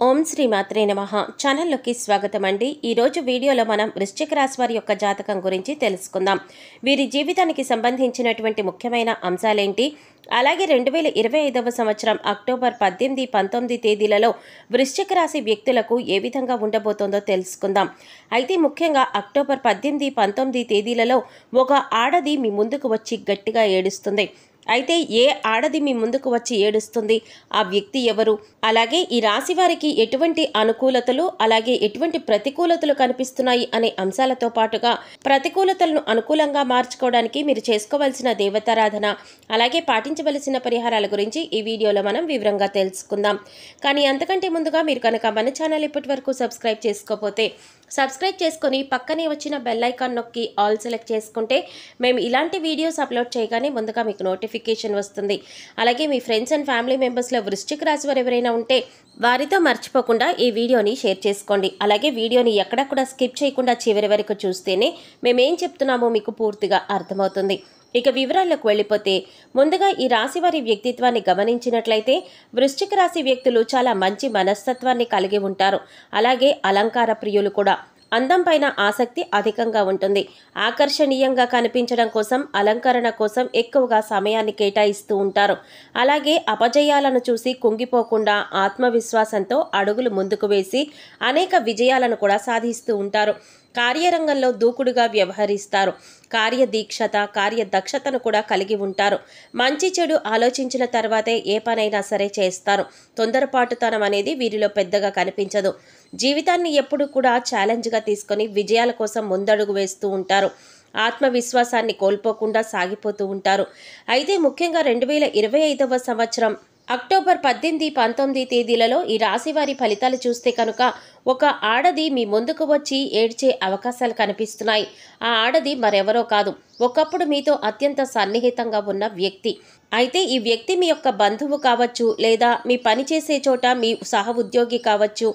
ఓం శ్రీ మాత్రే నమః ఛానల్లోకి స్వాగతం అండి। ఈరోజు వీడియోలో మనం వృశ్చిక రాశి వారి యొక్క జాతకం గురించి తెలుసుకుందాం। వీరి జీవితానికి సంబంధించినటువంటి ముఖ్యమైన అంశాలేంటి, అలాగే 2025వ సంవత్సరం అక్టోబర్ 18, 19 తేదీలలో వృశ్చిక రాశి వ్యక్తులకు ఏ విధంగా ఉండబోతోందో తెలుసుకుందాం। అయితే ముఖ్యంగా అక్టోబర్ 18, 19 తేదీలలో ఒక ఆడది మీ ముందుకు వచ్చి గట్టిగా ఏడుస్తుంది। అయితే ఏ ఆడది మీ ముందుకు వచ్చి ఏడుస్తుంది, ఆ వ్యక్తి ఎవరు, అలాగే ఈ రాశి వారికి ఎటువంటి అనుకూలతలు అలాగే ఎటువంటి ప్రతికూలతలు కనిపిస్తున్నాయి అనే అంశాలతో పాటుగా ప్రతికూలతలను అనుకూలంగా మార్చుకోవడానికి మీరు చేసుకోవాల్సిన దేవతారాధన అలాగే పాటించవలసిన పరిహారాల గురించి ఈ వీడియోలో మనం వివరంగా తెలుసుకుందాం। కానీ అంతకంటే ముందుగా మీరు కనుక మన ఛానల్ ఇప్పటి వరకు సబ్స్క్రైబ్ చేసుకోకపోతే సబ్స్క్రైబ్ చేసుకొని పక్కనే వచ్చిన బెల్ ఐకాన్ నొక్కి ఆల్ సెలెక్ట్ చేసుకుంటే మేము ఇలాంటి వీడియోస్ అప్లోడ్ చేయగానే ముందుగా మీకు నోటిఫికేషన్ వస్తుంది। అలాగే మీ ఫ్రెండ్స్ అండ్ ఫ్యామిలీ మెంబర్స్లో వృశ్చిక రాశి వారు ఎవరైనా ఉంటే వారితో మర్చిపోకుండా ఈ వీడియోని షేర్ చేసుకోండి। అలాగే వీడియోని ఎక్కడ కూడా స్కిప్ చేయకుండా చివరి వరకు చూస్తేనే మేమేం చెప్తున్నామో మీకు పూర్తిగా అర్థమవుతుంది। ఇక వివరాల్లోకి వెళ్ళిపోతే ముందుగా ఈ రాశి వారి వ్యక్తిత్వాన్ని గమనించినట్లయితే వృశ్చిక రాశి వ్యక్తులు చాలా మంచి మనస్తత్వాన్ని కలిగి ఉంటారు। అలాగే అలంకార ప్రియులు కూడా। అందం పైన ఆసక్తి అధికంగా ఉంటుంది। ఆకర్షణీయంగా కనిపించడం కోసం అలంకరణ కోసం ఎక్కువగా సమయాన్ని కేటాయిస్తూ ఉంటారు। అలాగే అపజయాలను చూసి కుంగిపోకుండా ఆత్మవిశ్వాసంతో అడుగులు ముందుకు వేసి అనేక విజయాలను కూడా సాధిస్తూ ఉంటారు। కార్యరంగంలో దూకుడుగా వ్యవహరిస్తారు। కార్యదీక్షత కార్యదక్షతను కూడా కలిగి ఉంటారు। మంచి చెడు ఆలోచించిన తర్వాతే ఏ పనైనా సరే చేస్తారు। తొందరపాటుతనం అనేది వీరిలో పెద్దగా కనిపించదు। జీవితాన్ని ఎప్పుడు కూడా ఛాలెంజ్గా తీసుకొని విజయాల కోసం ముందడుగు వేస్తూ ఉంటారు। ఆత్మవిశ్వాసాన్ని కోల్పోకుండా సాగిపోతూ ఉంటారు। అయితే ముఖ్యంగా 2025వ సంవత్సరం అక్టోబర్ 18, 19 తేదీలలో ఈ రాశి వారి ఫలితాలు చూస్తే కనుక ఒక ఆడది మీ ముందుకు వచ్చి ఏడ్చే అవకాశాలు కనిపిస్తున్నాయి। ఆ ఆడది మరెవరో కాదు, ఒకప్పుడు మీతో అత్యంత సన్నిహితంగా ఉన్న వ్యక్తి। అయితే ఈ వ్యక్తి మీ యొక్క బంధువు కావచ్చు, లేదా మీ పనిచేసే చోట మీ సహ ఉద్యోగి కావచ్చు,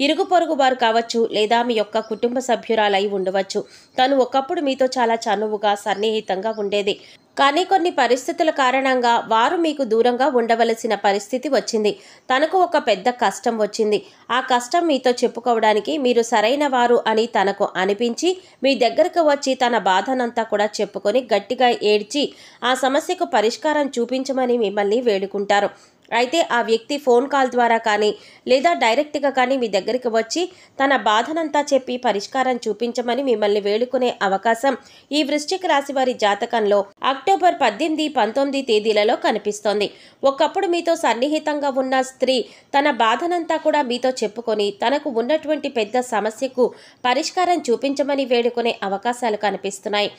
ఇరుగు పొరుగు వారు కావచ్చు, లేదా మీ యొక్క కుటుంబ సభ్యురాలై ఉండవచ్చు। తను ఒకప్పుడు మీతో చాలా చనువుగా సన్నిహితంగా ఉండేది, కానీ కొన్ని పరిస్థితుల కారణంగా వారు మీకు దూరంగా ఉండవలసిన పరిస్థితి వచ్చింది। తనకు ఒక పెద్ద కష్టం వచ్చింది। ఆ కష్టం మీతో చెప్పుకోవడానికి మీరు సరైన వారు అని తనకు అనిపించి మీ దగ్గరకు వచ్చి తన బాధనంతా కూడా చెప్పుకొని గట్టిగా ఏడ్చి ఆ సమస్యకు పరిష్కారం చూపించమని మిమ్మల్ని వేడుకుంటారు। అయితే ఆ వ్యక్తి ఫోన్ కాల్ ద్వారా కానీ లేదా డైరెక్ట్గా కానీ మీ దగ్గరికి వచ్చి తన బాధనంతా చెప్పి పరిష్కారం చూపించమని మిమ్మల్ని వేడుకునే అవకాశం ఈ వృశ్చిక రాశి వారి జాతకంలో అక్టోబర్ 18, 19 తేదీలలో కనిపిస్తోంది। ఒకప్పుడు మీతో సన్నిహితంగా ఉన్న స్త్రీ తన బాధనంతా కూడా మీతో చెప్పుకొని తనకు ఉన్నటువంటి పెద్ద సమస్యకు పరిష్కారం చూపించమని వేడుకునే అవకాశాలు కనిపిస్తున్నాయి।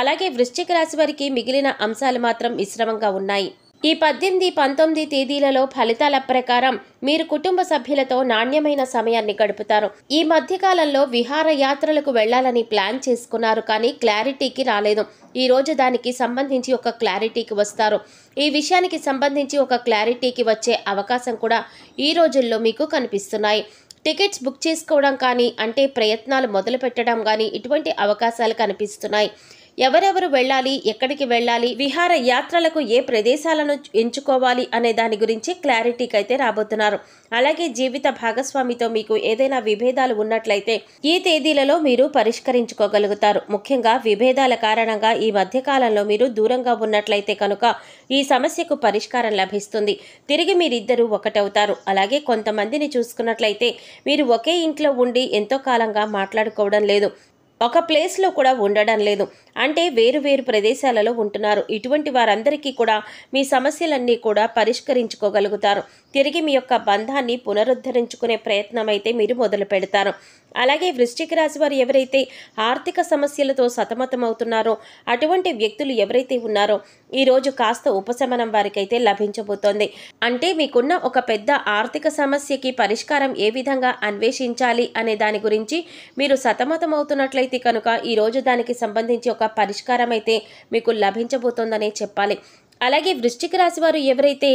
అలాగే వృశ్చిక రాశి వారికి మిగిలిన అంశాలు మాత్రం మిశ్రమంగా ఉన్నాయి। ఈ 18, 19 తేదీలలో ఫలితాల ప్రకారం మీరు కుటుంబ సభ్యులతో నాణ్యమైన సమయాన్ని గడుపుతారు। ఈ మధ్యకాలంలో విహారయాత్రలకు వెళ్లాలని ప్లాన్ చేసుకున్నారు, కానీ క్లారిటీకి రాలేదు। ఈ రోజు దానికి సంబంధించి ఒక క్లారిటీకి వస్తారు। ఈ విషయానికి సంబంధించి ఒక క్లారిటీకి వచ్చే అవకాశం కూడా ఈ రోజుల్లో మీకు కనిపిస్తున్నాయి। టికెట్స్ బుక్ చేసుకోవడం కానీ, అంటే ప్రయత్నాలు మొదలు పెట్టడం కానీ ఇటువంటి అవకాశాలు కనిపిస్తున్నాయి। ఎవరెవరు వెళ్ళాలి, ఎక్కడికి వెళ్ళాలి, విహార యాత్రలకు ఏ ప్రదేశాలను ఎంచుకోవాలి అనే దాని గురించి క్లారిటీకి అయితే రాబోతున్నారు। అలాగే జీవిత భాగస్వామితో మీకు ఏదైనా విభేదాలు ఉన్నట్లయితే ఈ తేదీలలో మీరు పరిష్కరించుకోగలుగుతారు। ముఖ్యంగా విభేదాల కారణంగా ఈ మధ్యకాలంలో మీరు దూరంగా ఉన్నట్లయితే కనుక ఈ సమస్యకు పరిష్కారం లభిస్తుంది। తిరిగి మీరిద్దరూ ఒకటవుతారు। అలాగే కొంతమందిని చూసుకున్నట్లయితే మీరు ఒకే ఇంట్లో ఉండి ఎంతో కాలంగా మాట్లాడుకోవడం లేదు, ఒక ప్లేస్లో కూడా ఉండడం లేదు, అంటే వేరు వేరు ప్రదేశాలలో ఉంటున్నారు। ఇటువంటి వారందరికీ కూడా మీ సమస్యలన్నీ కూడా పరిష్కరించుకోగలుగుతారు। తిరిగి మీ యొక్క బంధాన్ని పునరుద్ధరించుకునే ప్రయత్నం అయితే మీరు మొదలు పెడతారు। అలాగే వృశ్చిక రాశి వారు ఎవరైతే ఆర్థిక సమస్యలతో సతమతమవుతున్నారో అటువంటి వ్యక్తులు ఎవరైతే ఉన్నారో ఈరోజు కాస్త ఉపశమనం వారికైతే లభించబోతోంది। అంటే మీకున్న ఒక పెద్ద ఆర్థిక సమస్యకి పరిష్కారం ఏ విధంగా అన్వేషించాలి అనే దాని గురించి మీరు సతమతమవుతున్నట్లయితే కనుక ఈరోజు దానికి సంబంధించి ఒక పరిష్కారం అయితే మీకు లభించబోతోందనే చెప్పాలి। అలాగే వృశ్చిక రాశి వారు ఎవరైతే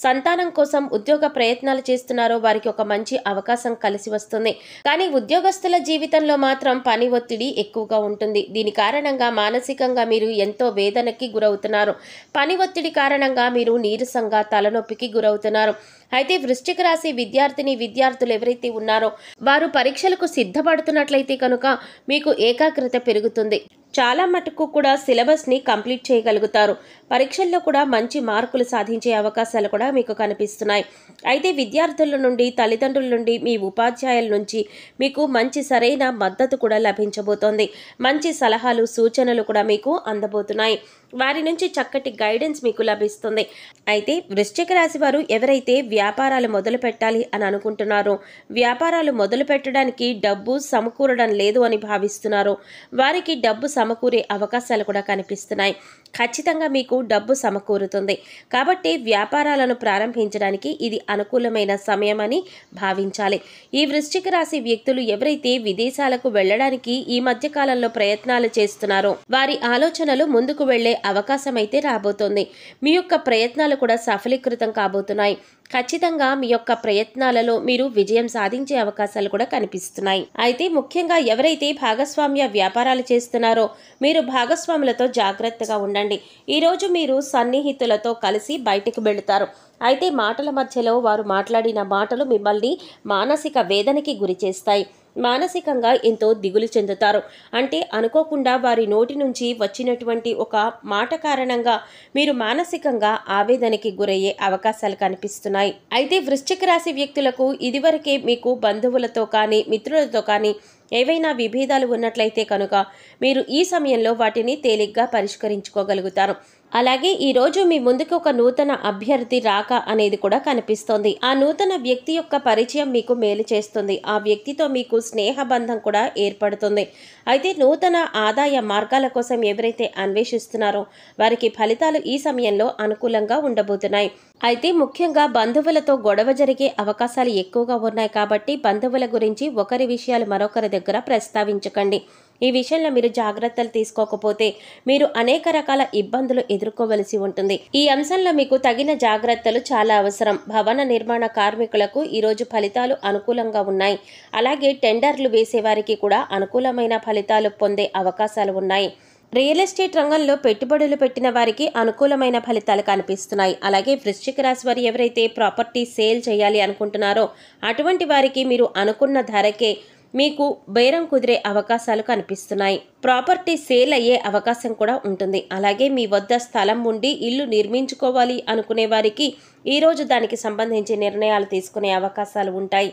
సంతానం కోసం ఉద్యోగ ప్రయత్నాలు చేస్తున్నారో వారికి ఒక మంచి అవకాశం కలిసి వస్తుంది. కానీ ఉద్యోగస్తుల జీవితంలో మాత్రం పని ఒత్తిడి ఎక్కువగా ఉంటుంది. దీని కారణంగా మానసికంగా మీరు ఎంతో వేదనకి గురవుతున్నారు. పని ఒత్తిడి కారణంగా మీరు నీరసంగా తలనొప్పికి గురవుతున్నారు. అయితే వృశ్చిక రాశి విద్యార్థులు ఎవరైతే ఉన్నారో వారు పరీక్షలకు సిద్ధపడుతున్నట్లయితే కనుక మీకు ఏకాగ్రత పెరుగుతుంది. చాలా మటుకు కూడా సిలబస్ని కంప్లీట్ చేయగలుగుతారు. పరీక్షల్లో కూడా మంచి మార్కులు సాధించే అవకాశాలు కూడా మీకు కనిపిస్తున్నాయి. అయితే విద్యార్థుల నుండి, తల్లిదండ్రుల నుండి, మీ ఉపాధ్యాయుల నుంచి మీకు మంచి సరైన మద్దతు కూడా లభించబోతోంది. మంచి సలహాలు, సూచనలు కూడా మీకు అందబోతున్నాయి. వారి నుంచి చక్కటి గైడెన్స్ మీకు లభిస్తుంది. అయితే వృశ్చిక రాశి వారు ఎవరైతే వ్యాపారాలు మొదలు పెట్టాలి అని అనుకుంటున్నారో, వ్యాపారాలు మొదలు పెట్టడానికి డబ్బు సమకూరడం లేదు అని భావిస్తున్నారో వారికి డబ్బు సమకూరే అవకాశాలు కూడా కనిపిస్తున్నాయి. ఖచ్చితంగా మీకు డబ్బు సమకూరుతుంది. కాబట్టి వ్యాపారాలను ప్రారంభించడానికి ఇది అనుకూలమైన సమయం అని భావించాలి. ఈ వృశ్చిక రాశి వ్యక్తులు ఎవరైతే విదేశాలకు వెళ్ళడానికి ఈ మధ్య కాలంలో ప్రయత్నాలు చేస్తున్నారో వారి ఆలోచనలు ముందుకు వెళ్లే అవకాశం అయితే రాబోతోంది. మీ యొక్క ప్రయత్నాలు కూడా సఫలీకృతం కాబోతున్నాయి. ఖచ్చితంగా మీ యొక్క ప్రయత్నాలలో మీరు విజయం సాధించే అవకాశాలు కూడా కనిపిస్తున్నాయి. అయితే ముఖ్యంగా ఎవరైతే భాగస్వామ్య వ్యాపారాలు చేస్తున్నారో మీరు భాగస్వాములతో జాగ్రత్తగా ఉండండి. ఈరోజు మీరు సన్నిహితులతో కలిసి బయటికి వెళుతారు. అయితే మాటల మధ్యలో వారు మాట్లాడిన మాటలు మిమ్మల్ని మానసిక వేదనకి గురి చేస్తాయి. మానసికంగా ఎంతో దిగులు చెందుతారు. అంటే అనుకోకుండా వారి నోటి నుంచి వచ్చినటువంటి ఒక మాట కారణంగా మీరు మానసికంగా ఆవేదనకి గురయ్యే అవకాశాలు కనిపిస్తున్నాయి. అయితే వృశ్చిక రాశి వ్యక్తులకు ఇదివరకే మీకు బంధువులతో కానీ మిత్రులతో కానీ ఏవైనా విభేదాలు ఉన్నట్లయితే కనుక మీరు ఈ సమయంలో వాటిని తేలిగ్గా పరిష్కరించుకోగలుగుతారు. అలాగే ఈరోజు మీ ముందుకు ఒక నూతన అభ్యర్థి రాక అనేది కూడా కనిపిస్తోంది. ఆ నూతన వ్యక్తి యొక్క పరిచయం మీకు మేలు చేస్తుంది. ఆ వ్యక్తితో మీకు స్నేహబంధం కూడా ఏర్పడుతుంది. అయితే నూతన ఆదాయ మార్గాల కోసం ఎవరైతే అన్వేషిస్తున్నారో వారికి ఫలితాలు ఈ సమయంలో అనుకూలంగా ఉండబోతున్నాయి. అయితే ముఖ్యంగా బంధువులతో గొడవ జరిగే అవకాశాలు ఎక్కువగా ఉన్నాయి. కాబట్టి బంధువుల గురించి ఒకరి విషయాలు మరొకరి దగ్గర ప్రస్తావించకండి. ఈ విషయంలో మీరు జాగ్రత్తలు తీసుకోకపోతే మీరు అనేక రకాల ఇబ్బందులు ఎదుర్కోవలసి ఉంటుంది. ఈ అంశంలో మీకు తగిన జాగ్రత్తలు చాలా అవసరం. భవన నిర్మాణ కార్మికులకు ఈరోజు ఫలితాలు అనుకూలంగా ఉన్నాయి. అలాగే టెండర్లు వేసేవారికి కూడా అనుకూలమైన ఫలితాలు పొందే అవకాశాలు ఉన్నాయి. రియల్ ఎస్టేట్ రంగంలో పెట్టుబడులు పెట్టిన వారికి అనుకూలమైన ఫలితాలు కనిపిస్తున్నాయి. అలాగే వృశ్చిక రాశి వారు ఎవరైతే ప్రాపర్టీ సేల్ చేయాలి అనుకుంటున్నారో అటువంటి వారికి మీరు అనుకున్న ధరకే మీకు బేరం కుదిరే అవకాశాలు కనిపిస్తున్నాయి. ప్రాపర్టీ సేల్ అయ్యే అవకాశం కూడా ఉంటుంది. అలాగే మీ వద్ద స్థలం ఉండి ఇల్లు నిర్మించుకోవాలి అనుకునే వారికి ఈరోజు దానికి సంబంధించి నిర్ణయాలు తీసుకునే అవకాశాలు ఉంటాయి.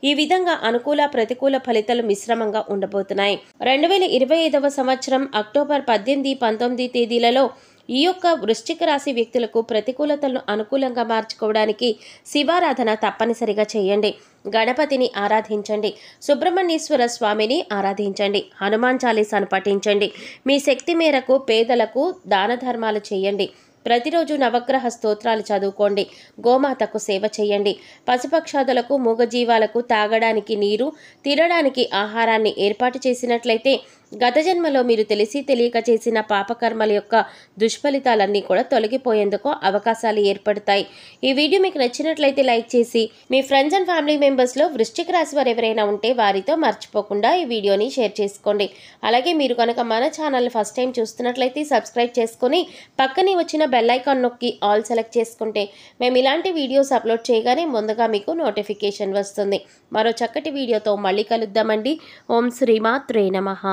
ఈ విధంగా అనుకూల ప్రతికూల ఫలితాలు మిశ్రమంగా ఉండబోతున్నాయి. 2025వ సంవత్సరం అక్టోబర్ 18, 19 తేదీలలో ఈ యొక్క వృశ్చిక రాశి వ్యక్తులకు ప్రతికూలతలను అనుకూలంగా మార్చుకోవడానికి శివారాధన తప్పనిసరిగా చేయండి. గణపతిని ఆరాధించండి. సుబ్రహ్మణ్యేశ్వర స్వామిని ఆరాధించండి. హనుమాన్ చాలీసాను పఠించండి. మీ శక్తి మేరకు పేదలకు దాన ధర్మాలు చేయండి. ప్రతిరోజు నవగ్రహ స్తోత్రాలు చదువుకోండి. గోమాతకు సేవ చేయండి. పశుపక్షాదులకు, మూగజీవాలకు తాగడానికి నీరు, తినడానికి ఆహారాన్ని ఏర్పాటు చేసినట్లయితే గత జన్మలో మీరు తెలిసి తెలియక చేసిన పాపకర్మల యొక్క దుష్ఫలితాలన్నీ కూడా తొలగిపోయేందుకు అవకాశాలు ఏర్పడతాయి. ఈ వీడియో మీకు నచ్చినట్లయితే లైక్ చేసి మీ ఫ్రెండ్స్ అండ్ ఫ్యామిలీ మెంబర్స్లో వృశ్చిక రాశి వారు ఎవరైనా ఉంటే వారితో మర్చిపోకుండా ఈ వీడియోని షేర్ చేసుకోండి. అలాగే మీరు కనుక మన ఛానల్ ఫస్ట్ టైం చూస్తున్నట్లయితే సబ్స్క్రైబ్ చేసుకొని పక్కనే వచ్చిన బెల్ ఐకాన్ నొక్కి ఆల్ సెలెక్ట్ చేసుకుంటే మేము ఇలాంటి వీడియోస్ అప్లోడ్ చేయగానే ముందుగా మీకు నోటిఫికేషన్ వస్తుంది. మరో చక్కటి వీడియోతో మళ్ళీ కలుద్దామండి. ఓం శ్రీమాత్రే నమః.